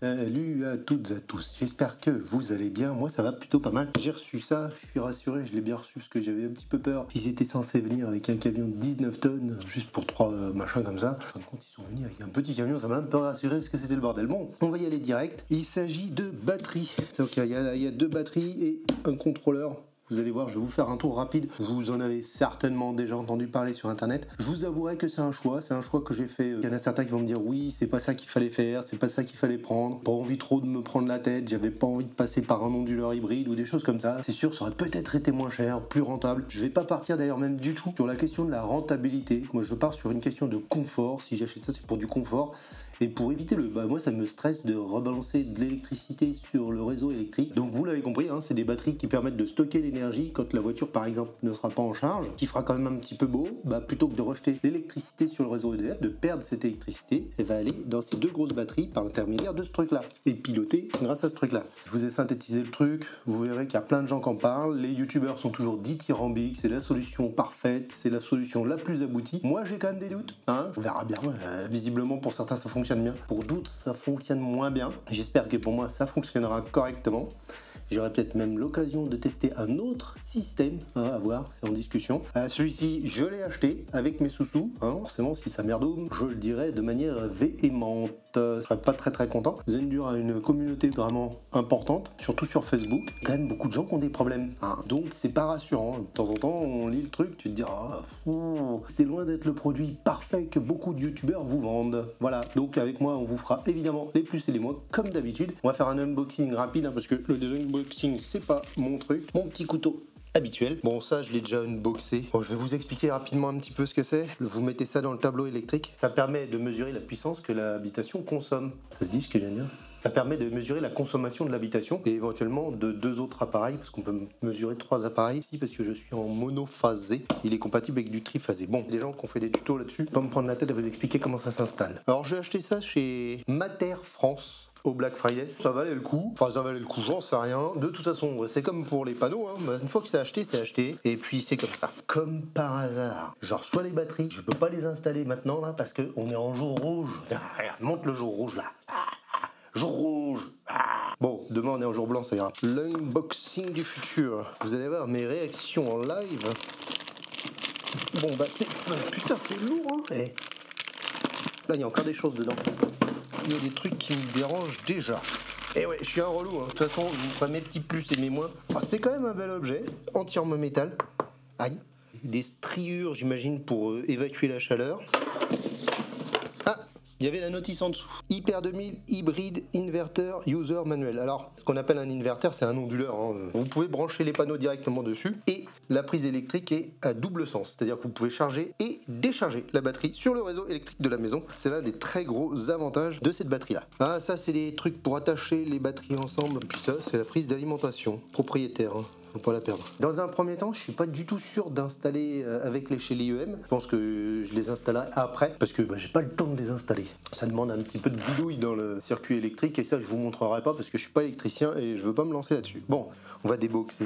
Salut à toutes et à tous, j'espère que vous allez bien, moi ça va plutôt pas mal. J'ai reçu ça, je suis rassuré, je l'ai bien reçu parce que j'avais un petit peu peur. Ils étaient censés venir avec un camion de 19 tonnes, juste pour 3 machins comme ça. En fin de compte, ils sont venus avec un petit camion, ça m'a un peu rassuré parce que c'était le bordel. Bon, on va y aller direct. Il s'agit de batteries. C'est ok, il y a deux batteries et un contrôleur. Vous allez voir, je vais vous faire un tour rapide. Vous en avez certainement déjà entendu parler sur internet. Je vous avouerai que c'est un choix que j'ai fait. Il y en a certains qui vont me dire oui, c'est pas ça qu'il fallait faire, c'est pas ça qu'il fallait prendre. Pas envie trop de me prendre la tête, j'avais pas envie de passer par un onduleur hybride ou des choses comme ça. C'est sûr, ça aurait peut-être été moins cher, plus rentable. Je vais pas partir d'ailleurs même du tout sur la question de la rentabilité. Moi je pars sur une question de confort. Si j'achète ça, c'est pour du confort. Et pour éviter moi ça me stresse de rebalancer de l'électricité sur le réseau électrique. Donc vous l'avez compris, c'est des batteries qui permettent de stocker l'énergie quand la voiture par exemple ne sera pas en charge, qui fera quand même un petit peu beau. Plutôt que de rejeter l'électricité sur le réseau EDF, de perdre cette électricité, elle va aller dans ces deux grosses batteries par l'intermédiaire de ce truc-là, et piloter grâce à ce truc-là. Je vous ai synthétisé le truc, vous verrez qu'il y a plein de gens qui en parlent, les youtubeurs sont toujours dithyrambiques, c'est la solution parfaite, c'est la solution la plus aboutie. Moi j'ai quand même des doutes, on verra bien, visiblement pour certains ça fonctionne bien, pour d'autres ça fonctionne moins bien. J'espère que pour moi ça fonctionnera correctement. J'aurai peut-être même l'occasion de tester un autre système, à voir, c'est en discussion. Celui-ci, je l'ai acheté avec mes sous-sous, forcément si ça merdoume, je le dirais de manière véhémente. Je serais pas très content. Zendur a une communauté vraiment importante, surtout sur Facebook. Il y a quand même beaucoup de gens qui ont des problèmes, donc c'est pas rassurant. De temps en temps, on lit le truc, tu te dis c'est loin d'être le produit parfait que beaucoup de youtubeurs vous vendent. Voilà, donc avec moi, on vous fera évidemment les plus et les moins, comme d'habitude. On va faire un unboxing rapide, parce que le unboxing, c'est pas mon truc. Mon petit couteau habituel. Bon, ça, je l'ai déjà unboxé. Bon, je vais vous expliquer rapidement un petit peu ce que c'est. Vous mettez ça dans le tableau électrique. Ça permet de mesurer la puissance que l'habitation consomme. Ça se dit ce que je viens de dire ? Ça permet de mesurer la consommation de l'habitation et éventuellement de deux autres appareils, parce qu'on peut mesurer 3 appareils ici, parce que je suis en monophasé. Il est compatible avec du triphasé. Bon, les gens qui ont fait des tutos là-dessus, pas me prendre la tête à vous expliquer comment ça s'installe. Alors, j'ai acheté ça chez Mater France au Black Friday. Ça valait le coup. Enfin, ça valait le coup, j'en sais rien. De toute façon, c'est comme pour les panneaux. Une fois que c'est acheté, c'est acheté. Et puis, c'est comme ça. Comme par hasard, je reçois les batteries. Je peux pas les installer maintenant, là, parce qu'on est en jour rouge. Regarde, monte le jour rouge, là. Jour rouge. Bon, demain on est en jour blanc, ça ira. L'unboxing du futur. Vous allez voir mes réactions en live. Bon, c'est... Putain, c'est lourd, Et là, il y a encore des choses dedans. Il y a des trucs qui me dérangent déjà. Et ouais, je suis un relou, De toute façon, je vous ferai mes petits plus et mes moins. C'est quand même un bel objet, entièrement métal. Aïe. Des striures, j'imagine, pour évacuer la chaleur. Il y avait la notice en dessous. Hyper 2000 Hybrid Inverter User Manuel. Alors, ce qu'on appelle un inverter, c'est un onduleur. Vous pouvez brancher les panneaux directement dessus. Et la prise électrique est à double sens. C'est-à-dire que vous pouvez charger et décharger la batterie sur le réseau électrique de la maison. C'est l'un des très gros avantages de cette batterie-là. Ça, c'est des trucs pour attacher les batteries ensemble. Puis ça, c'est la prise d'alimentation propriétaire. Faut pas la perdre. Dans un premier temps, je suis pas du tout sûr d'installer avec chez l'IEM. Je pense que je les installerai après parce que j'ai pas le temps de les installer. Ça demande un petit peu de bidouille dans le circuit électrique et ça je vous montrerai pas parce que je suis pas électricien et je veux pas me lancer là-dessus. Bon, on va déboxer.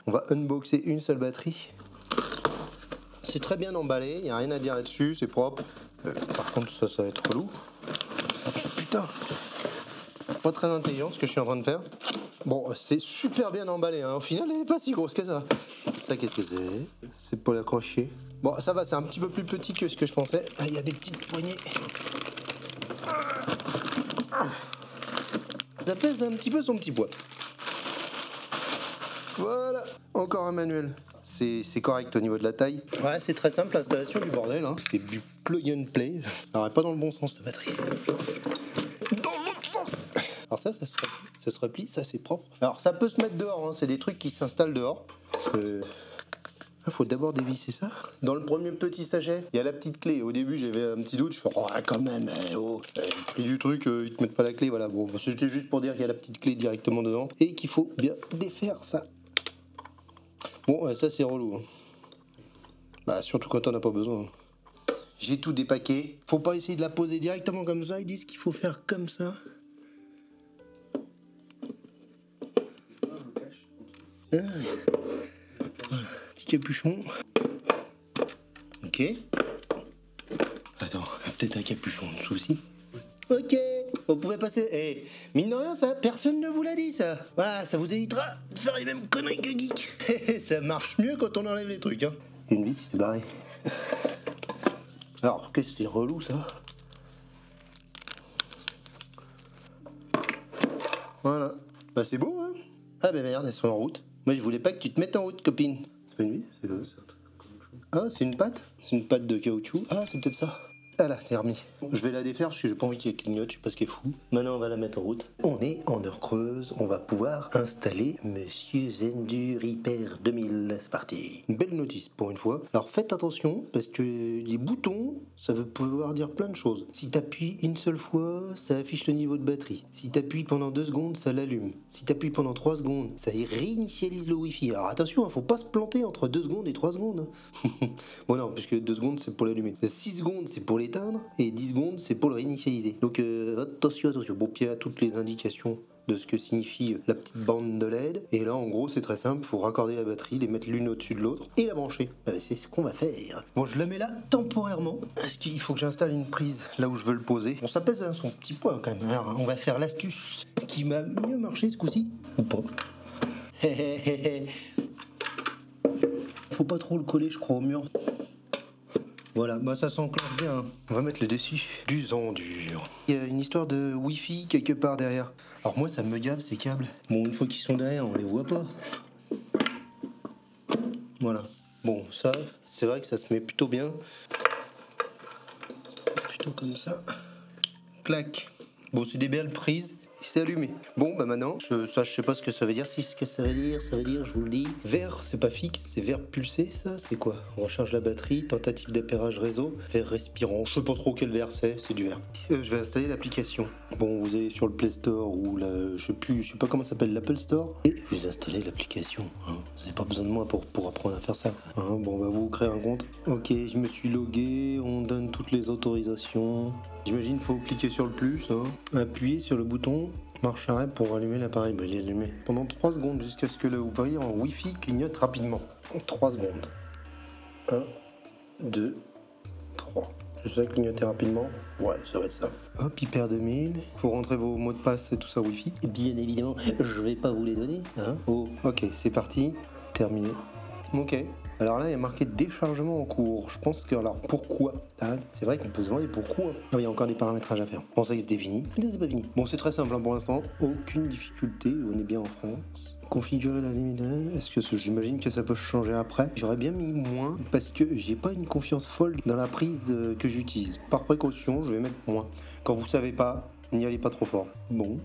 On va unboxer une seule batterie. C'est très bien emballé, il y a rien à dire là-dessus, c'est propre. Par contre, ça va être relou. Putain, pas très intelligent ce que je suis en train de faire. Bon, c'est super bien emballé, Au final, elle n'est pas si grosse que ça. Ça, qu'est-ce que c'est ? C'est pour l'accrocher. Bon, ça va, c'est un petit peu plus petit que ce que je pensais. Il y a des petites poignées. Ça pèse un petit peu son petit poids. Voilà, encore un manuel. C'est correct au niveau de la taille. Ouais, c'est très simple, l'installation du bordel. C'est du plug and play. Alors, pas dans le bon sens, la batterie. Dans l'autre sens. Alors ça se replie, ça c'est propre. Alors ça peut se mettre dehors, c'est des trucs qui s'installent dehors. Faut d'abord dévisser ça. Dans le premier petit sachet, il y a la petite clé. Au début, j'avais un petit doute. Je fais, quand même, Et du truc, ils te mettent pas la clé, voilà. Bon, c'était juste pour dire qu'il y a la petite clé directement dedans et qu'il faut bien défaire ça. Bon, ça c'est relou. Surtout quand on n'a pas besoin. J'ai tout dépaqué. Faut pas essayer de la poser directement comme ça. Ils disent qu'il faut faire comme ça. Ah. Voilà. Petit capuchon. Ok. Attends, peut-être un capuchon en dessous aussi. Ok, vous pouvez passer. Eh, mine de rien, ça, personne ne vous l'a dit, ça. Voilà, ça vous évitera de faire les mêmes conneries que Geek. Ça marche mieux quand on enlève les trucs, hein. Une vis, c'est barré. Alors, qu'est-ce que c'est relou, ça? Voilà. Bah, c'est beau, hein? Ah, bah merde, elles sont en route. Moi, je voulais pas que tu te mettes en route, copine. C'est pas une vis? C'est un truc comme ça. Ah, c'est une patte? C'est une patte de caoutchouc. Ah, c'est peut-être ça. Ah là, c'est remis. Je vais la défaire parce que j'ai pas envie qu'elle clignote, je sais pas ce qui est fou. Maintenant, on va la mettre en route. On est en heure creuse, on va pouvoir installer Monsieur Zendu Reaper 2000. C'est parti. Une belle notice pour une fois. Alors faites attention parce que les boutons, ça veut pouvoir dire plein de choses. Si t'appuies une seule fois, ça affiche le niveau de batterie. Si t'appuies pendant 2 secondes, ça l'allume. Si t'appuies pendant 3 secondes, ça réinitialise le Wi-Fi. Alors attention, faut pas se planter entre 2 secondes et 3 secondes. Bon non, puisque 2 secondes c'est pour l'allumer. 6 secondes c'est pour l'éteindre et 10 secondes c'est pour le réinitialiser. Donc attention. Bon, puis il y a toutes les indications de ce que signifie la petite bande de LED. Et là en gros c'est très simple, faut raccorder la batterie, les mettre l'une au-dessus de l'autre et la brancher. C'est ce qu'on va faire. Bon, je la mets là temporairement parce qu'il faut que j'installe une prise là où je veux le poser. Bon, ça pèse son petit poids quand même. Alors on va faire l'astuce qui m'a mieux marché ce coup-ci. Ou pas. Faut pas trop le coller, je crois, au mur. Voilà, bah ça s'enclenche bien. On va mettre le dessus du Zendur. Il y a une histoire de Wi-Fi quelque part derrière. Alors moi, ça me gave ces câbles. Bon, une fois qu'ils sont derrière, on les voit pas. Voilà. Bon, ça, c'est vrai que ça se met plutôt bien. Plutôt comme ça. Clac. Bon, c'est des belles prises. C'est allumé. Bon, bah maintenant, je sais pas ce que ça veut dire. Si ce que ça veut dire, je vous le dis. Vert, c'est pas fixe, c'est vert pulsé, ça, c'est quoi? On recharge la batterie, tentative d'appairage réseau, vert respirant. Je sais pas trop quel vert c'est du vert. Je vais installer l'application. Bon, vous allez sur le Play Store ou la, je sais pas comment ça s'appelle, l'Apple Store. Et vous installez l'application. Hein. Vous n'avez pas besoin de moi pour apprendre à faire ça. Hein. Bon, bah vous créez un compte. Ok, je me suis logué, on donne toutes les autorisations. J'imagine qu'il faut cliquer sur le plus, hein. Appuyer sur le bouton marche arrêt pour allumer l'appareil. Bah, il est allumé pendant 3 secondes jusqu'à ce que le Wi-Fi en Wi-Fi clignote rapidement. 3 secondes. 1, 2, 3. Je sais clignoter rapidement. Ouais, ça va être ça. Hop, Hyper 2000. Faut rentrer vos mots de passe et tout ça Wi-Fi. Et bien évidemment, je vais pas vous les donner. Hein. Oh, ok, c'est parti. Terminé. Ok. Alors là, il y a marqué déchargement en cours. Je pense que, alors, pourquoi hein. C'est vrai qu'on peut se demander pourquoi. Ah, il y a encore des paramétrages à faire. Bon, ça, c'est fini. Mais c'est pas fini. Bon, c'est très simple hein, pour l'instant. Aucune difficulté. On est bien en France. Configurer la limite. Est-ce que j'imagine que ça peut changer après? J'aurais bien mis moins parce que j'ai pas une confiance folle dans la prise que j'utilise. Par précaution, je vais mettre moins. Quand vous savez pas, n'y allez pas trop fort. Bon.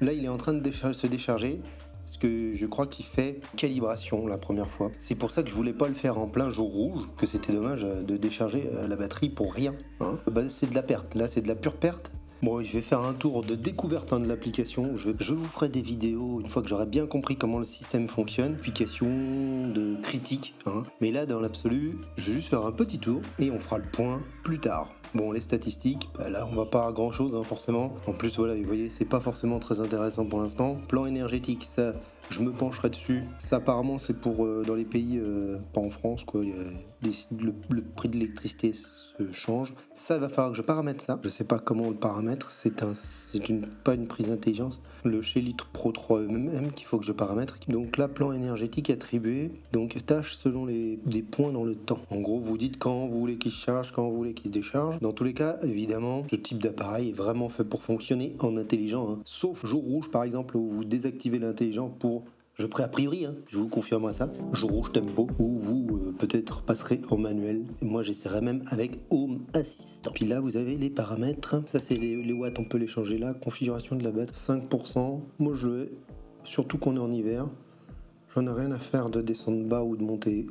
Là, il est en train de se décharger. Parce que je crois qu'il fait calibration la première fois. C'est pour ça que je voulais pas le faire en plein jour rouge, que c'était dommage de décharger la batterie pour rien. Hein. Bah, c'est de la perte, là c'est de la pure perte. Bon, je vais faire un tour de découverte de l'application. Je vous ferai des vidéos une fois que j'aurai bien compris comment le système fonctionne. Application de critique. Hein. Mais là, dans l'absolu, je vais juste faire un petit tour et on fera le point plus tard. Bon, les statistiques, bah là on va pas à grand chose hein, forcément. En plus voilà, vous voyez, c'est pas forcément très intéressant pour l'instant. Plan énergétique, ça, je me pencherai dessus. Ça apparemment c'est pour dans les pays, pas en France quoi. Le prix de l'électricité se change. Ça va falloir que je paramètre ça. Je sais pas comment on le paramètre. Pas une prise d'intelligence. Le chez Litre Pro 3 MM qu'il faut que je paramètre. Donc là, plan énergétique attribué. Donc tâche selon des points dans le temps. En gros, vous dites quand vous voulez qu'il se charge, quand vous voulez qu'il se décharge. Dans tous les cas, évidemment, ce type d'appareil est vraiment fait pour fonctionner en intelligent. Hein. Sauf jour rouge, par exemple, où vous désactivez l'intelligent pour... Je prie a priori, hein, je vous confirme ça, jour rouge tempo, où vous peut-être passerez en manuel. Et moi, j'essaierai même avec Home Assistant. Puis là, vous avez les paramètres. Ça, c'est les watts, on peut les changer là. Configuration de la batterie, 5%. Moi, je vais, surtout qu'on est en hiver, j'en ai rien à faire de descendre bas ou de monter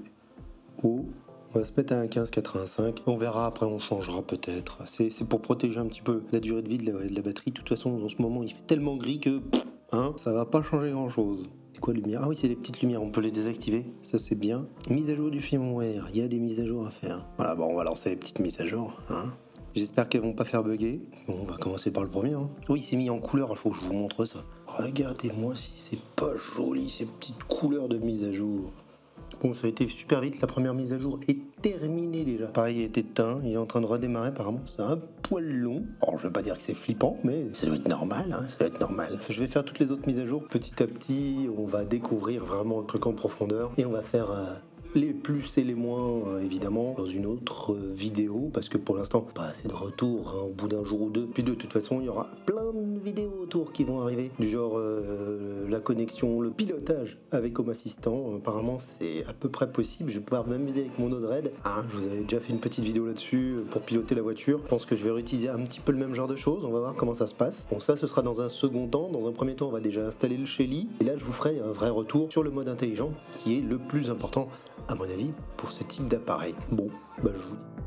haut. On va se mettre à un 15,85. On verra après, on changera peut-être. C'est pour protéger un petit peu la durée de vie de la batterie. De toute façon, en ce moment, il fait tellement gris que hein, ça va pas changer grand-chose. C'est quoi lumière? Ah oui, c'est les petites lumières, on peut les désactiver, ça c'est bien. Mise à jour du firmware, il y a des mises à jour à faire. Voilà, bon, on va lancer les petites mises à jour, hein. J'espère qu'elles vont pas faire bugger. Bon, on va commencer par le premier, hein. Oui, c'est mis en couleur, il faut que je vous montre ça. Regardez-moi si c'est pas joli, ces petites couleurs de mise à jour. Bon, ça a été super vite, la première mise à jour est terminée déjà. Pareil, il est éteint, il est en train de redémarrer apparemment, c'est un poil long. Alors, je vais pas dire que c'est flippant, mais ça doit être normal, hein, ça doit être normal. Je vais faire toutes les autres mises à jour petit à petit, on va découvrir vraiment le truc en profondeur et on va faire les plus et les moins, évidemment, dans une autre vidéo, parce que pour l'instant, pas assez de retours, hein, au bout d'un jour ou deux. Puis de toute façon, il y aura plein de vidéos autour qui vont arriver, du genre la connexion, le pilotage avec Home Assistant. Apparemment, c'est à peu près possible. Je vais pouvoir m'amuser avec mon Odred. Ah, je vous avais déjà fait une petite vidéo là-dessus pour piloter la voiture. Je pense que je vais réutiliser un petit peu le même genre de choses. On va voir comment ça se passe. Bon, ça, ce sera dans un second temps. Dans un premier temps, on va déjà installer le Shelly. Et là, je vous ferai un vrai retour sur le mode intelligent, qui est le plus important à mon avis, pour ce type d'appareil. Bon, bah je vous dis.